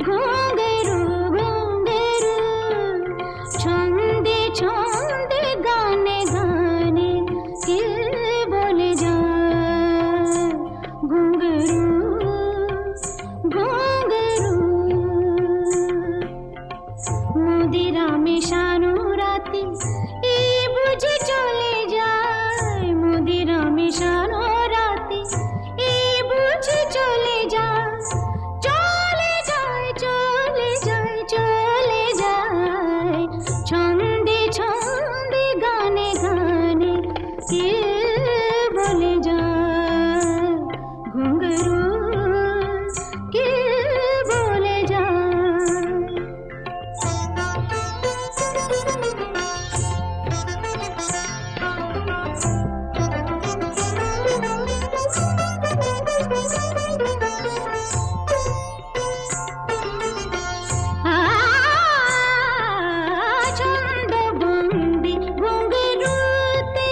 ঘুঙ্গরু ঘুঙ্গরু ছন্দে ছন্দে গানে গানে কে বলে যায় ঘুঙ্গরু ঘুঙ্গরু মুদিরা মেশানো রাতে এই বুঝে চলে যায় মুদিরা মেশানো রাতে এই বুঝে চলে যায় চলে যায় চলে যায় চলে যায় ছন্দে ছন্দে গানে গানে কে বলে যায় ঘুঙ্গরু কে বলে যায় ছন্দবন্দি ঘুঙ্গরুতে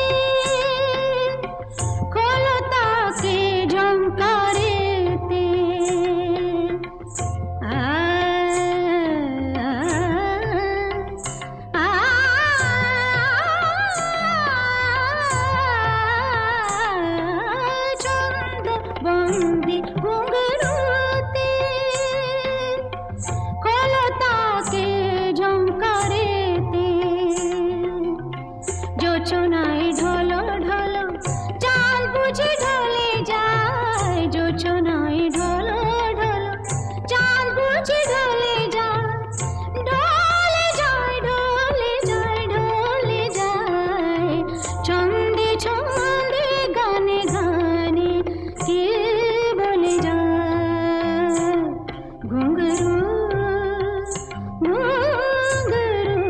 খোলো তাকে ঝংকারেতে ছন্দবন্দি ঘুঙ্গরুতে খোলো তাকে ঝংকারেতে জোছনায় ঢলো ঢলো চাল বুঝে ঢলে যায় জোছনায় ঢলো ঢলো চাল বুঝে ঢলে যায় ঢলে যায় ঢলে যায় ঢলে যায় ছন্দে ছন্দে গানে গানে কে বলে যায় ঘুঙ্গরু ঘুঙ্গরু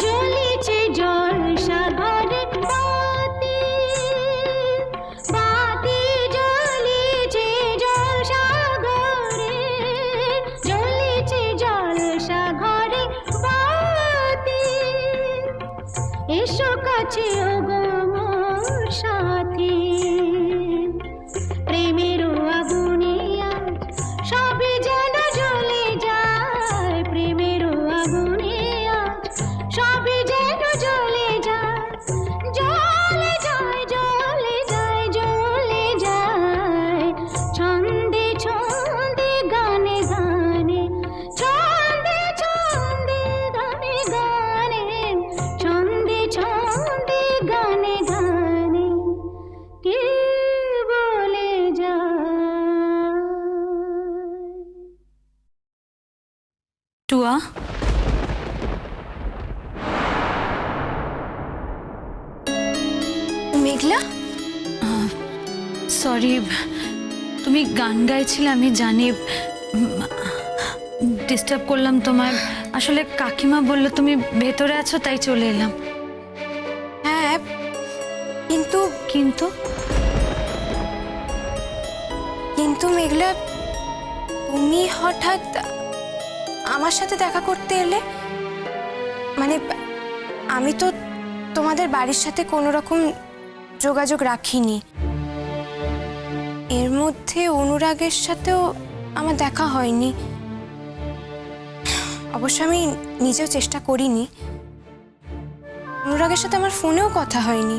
জ্বলিছে জলসা ঘরে বাতি বাতি জ্বলিছে জলসা ঘরে জ্বলিছে জলসা ঘরে বাতি এসো কাছে ওগো মোর সাথী প্রেমের আগুনে আজ সবে যেন জ্বলে যায় প্রেমের আগুনে আজ সবে যেন জ্বলে যায় জ্বলে যায় জ্বলে যায় জ্বলে যায় ছন্দে ছন্দে গানে গানে ছন্দে ছন্দে গানে গানে ছন্দে ছন্দে গানে গানে কে বলে যায় টুয়া মেঘলা সরি তুমি গান গাইছিলে আমি জানি ডিস্টার্ব করলাম তোমায় আসলে কাকিমা বলল তুমি ভেতরে আছো তাই চলে এলাম হ্যাঁ কিন্তু কিন্তু কিন্তু মেঘলা তুমি হঠাৎ আমার সাথে দেখা করতে এলে মানে আমি তো তোমাদের বাড়ির সাথে কোনো রকম যোগাযোগ রাখিনি এর মধ্যে অনুরাগের সাথেও আমার দেখা হয়নি অবশ্য আমি নিজেও চেষ্টা করিনি অনুরাগের সাথে আমার ফোনেও কথা হয়নি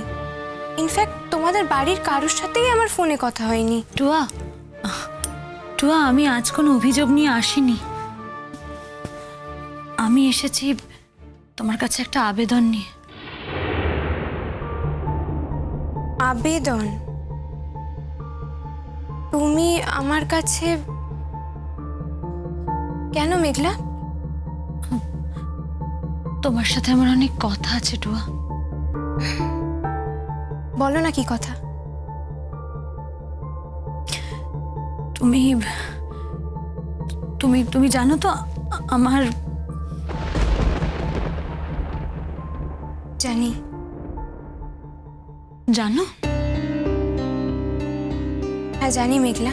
ইনফ্যাক্ট তোমাদের বাড়ির কারোর সাথেই আমার ফোনে কথা হয়নি টুয়া টুয়া আমি আজ কোনো অভিযোগ নিয়ে আসিনি আমি এসেছি তোমার কাছে একটা আবেদন নিয়ে আবেদন তুমি আমার কাছে কেন মেঘলা তোমার সাথে আমার অনেক কথা আছে টুয়া বলো না কি কথা তুমি তুমি তুমি জানো তো আমার জানি জানো হ্যাঁ জানি মেঘলা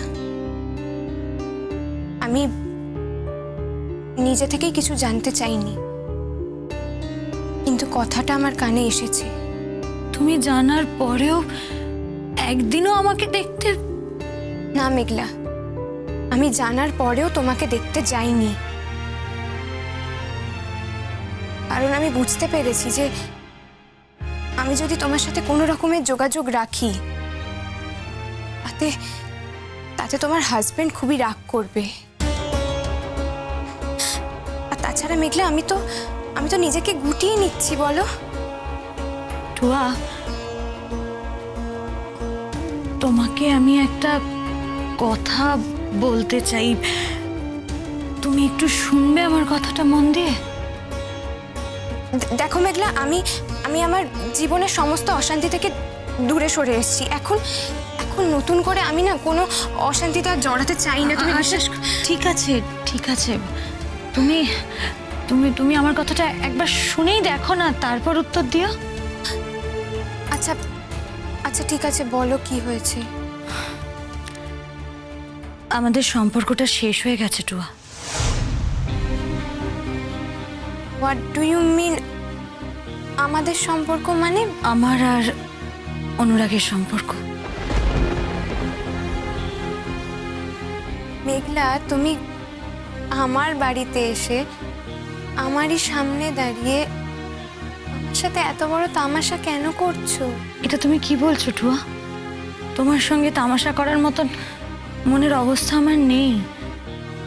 আমি নিজে থেকেই কিছু জানতে চাইনি, কিন্তু কথাটা আমার কানে এসেছে। তুমি জানার পরেও একদিনও আমাকে দেখতে? না মেঘলা, আমি জানার পরেও তোমাকে দেখতে যাইনি, কারণ আমি বুঝতে পেরেছি যে আমি যদি তোমার সাথে কোনো রকমের যোগাযোগ রাখি তাতে তাতে তোমার হাজবেন্ড খুবই রাগ করবে। আর তাছাড়া মেঘলা, আমি তো নিজেকে গুটিয়ে নিচ্ছি, বলো। টুয়া, তোমাকে আমি একটা কথা বলতে চাই, তুমি একটু শুনবে আমার কথাটা মন দিয়ে? দেখো মেঘলা, আমি আমার জীবনের সমস্ত অশান্তি থেকে দূরে সরে এসেছি। এখন নতুন করে আমি না কোনো অশান্তিতে আর জড়াতে চাই না, তুমি বিশ্বাস ঠিক আছে, ঠিক আছে, তুমি তুমি তুমি আমার কথাটা একবার শুনেই দেখো না, তারপর উত্তর দিও। আচ্ছা আচ্ছা ঠিক আছে, বলো কি হয়েছে। আমাদের সম্পর্কটা শেষ হয়ে গেছে টুয়া। What do you mean? আমাদের সম্পর্ক মানে? আমার আর অনুরাগের সম্পর্ক। মেঘলা, তুমি আমার বাড়িতে এসে আমারই সামনে দাঁড়িয়ে আমার সাথে এত বড় তামাশা কেন করছো? এটা তুমি কি বলছো টুয়া? তোমার সঙ্গে তামাশা করার মতন মনের অবস্থা আমার নেই।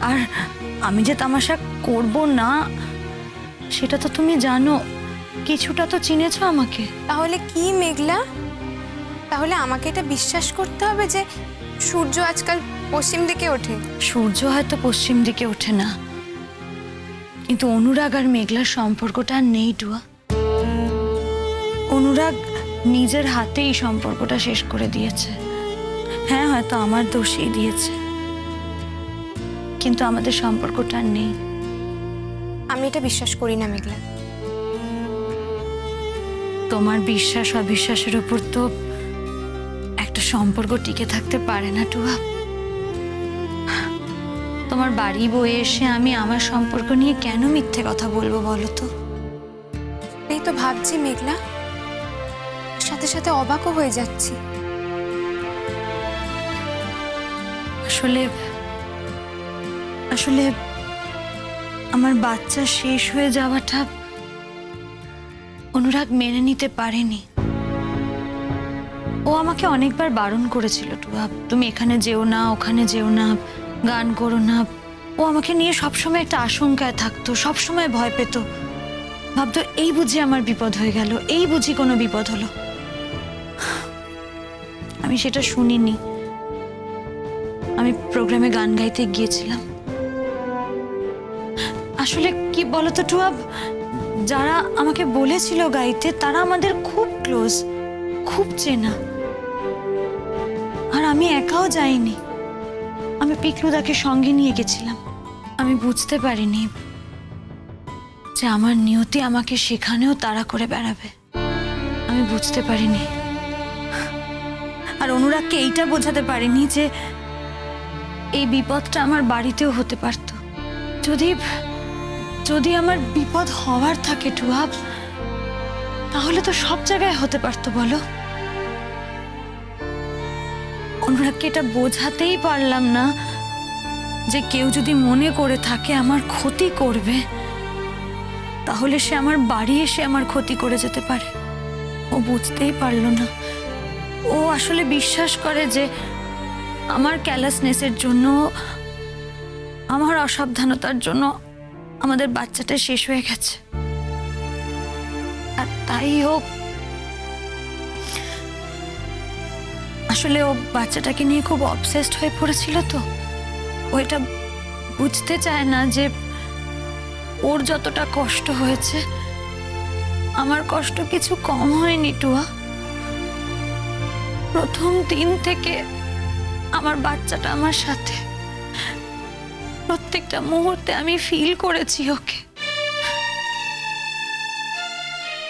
আর আমি যে তামাশা করব না সেটা তো তুমি জানো, কিছুটা তো চিনেছো আমাকে। তাহলে কি মেঘলা? তাহলে আমাকে এটা বিশ্বাস করতে হবে যে সূর্য আজকাল পশ্চিম দিকে ওঠে? সূর্য হয়তো পশ্চিম দিকে ওঠে না, কিন্তু অনুরাগ আর মেঘলার সম্পর্কটা আর নেই টুয়া। অনুরাগ নিজের হাতেই সম্পর্কটা শেষ করে দিয়েছে। হ্যাঁ, হয়তো আমার দোষেই দিয়েছে, কিন্তু আমাদের সম্পর্কটা আর নেই। আমি এটা বিশ্বাস করি না মেঘলা। তোমার বিশ্বাস অবিশ্বাসের উপর তো একটা সম্পর্ক টিকে থাকতে পারে না টুয়া। তোমার বাড়ি বয়ে এসে আমি আমার সম্পর্ক নিয়ে কেন মিথ্যে কথা বলবো বলো তো? এই তো ভাবছি মেঘলা, সাথে সাথে অবাকও হয়ে যাচ্ছি। আসলে আসলে আমার বাচ্চা শেষ হয়ে যাওয়াটা অনুরাগ মেনে নিতে পারেনি। ও আমাকে অনেকবার বারণ করেছিল, টুয়া তুমি এখানে যেও না, ওখানে যেও না, গান করো না। ও আমাকে নিয়ে সবসময় একটা আশঙ্কায় থাকতো, সবসময় ভয় পেত, ভাবতো এই বুঝি আমার বিপদ হয়ে গেল, এই বুঝি কোনো বিপদ হলো। আমি সেটা শুনিনি। আমি প্রোগ্রামে গান গাইতে গিয়েছিলাম। আসলে কি বলতো টুয়া, যারা আমাকে বলেছিল গাইতে তারা আমাদের খুব ক্লোজ, খুব চেনা। আর আমি একাও যাইনি, আমি পিকলুদাকে সঙ্গে নিয়ে গেছিলাম। আমি বুঝতে পারিনি যে আমার নিয়তি আমাকে সেখানেও তাড়া করে বেড়াবে। আমি বুঝতে পারিনি। আর অনুরাগকে এইটা বোঝাতে পারিনি যে এই বিপদটা আমার বাড়িতেও হতে পারত। যদি যদি আমার বিপদ হওয়ার থাকে টুয়া, তাহলে তো সব জায়গায় হতে পারতো বলো। অনুরাগকে এটা বোঝাতেই পারলাম না যে কেউ যদি মনে করে থাকে আমার ক্ষতি করবে, তাহলে সে আমার বাড়ি এসে আমার ক্ষতি করে যেতে পারে। ও বুঝতেই পারলো না। ও আসলে বিশ্বাস করে যে আমার ক্যালাসনেসের জন্য, আমার অসাবধানতার জন্য আমাদের বাচ্চাটা শেষ হয়ে গেছে। আর তাই ও আসলে ও বাচ্চাটাকে নিয়ে খুব অবসেসড হয়ে পড়েছিল। তো ও এটা বুঝতে চায় না যে ওর যতটা কষ্ট হয়েছে আমার কষ্ট কিছু কম হয়নি টুয়া। প্রথম দিন থেকে আমার বাচ্চাটা আমার সাথে, প্রত্যেকটা মুহূর্তে আমি ফিল করেছি ওকে।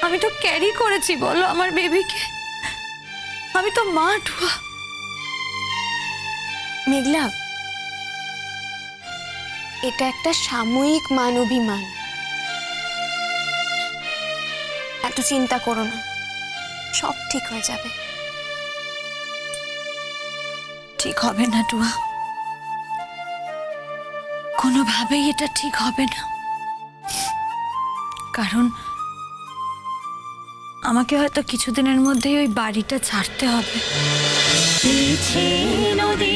আমি তো ক্যারি করেছি বলো আমার বেবিকে, আমি তো মা টুয়া। মেঘলা, এটা একটা সাময়িক মান অভিমান। এত চিন্তা করো না, সব ঠিক হয়ে যাবে। ঠিক হবে না টুয়া, কোনোভাবেই এটা ঠিক হবে না। কারণ আমাকে হয়তো কিছুদিনের মধ্যেই ওই বাড়িটা ছাড়তে হবে। নদী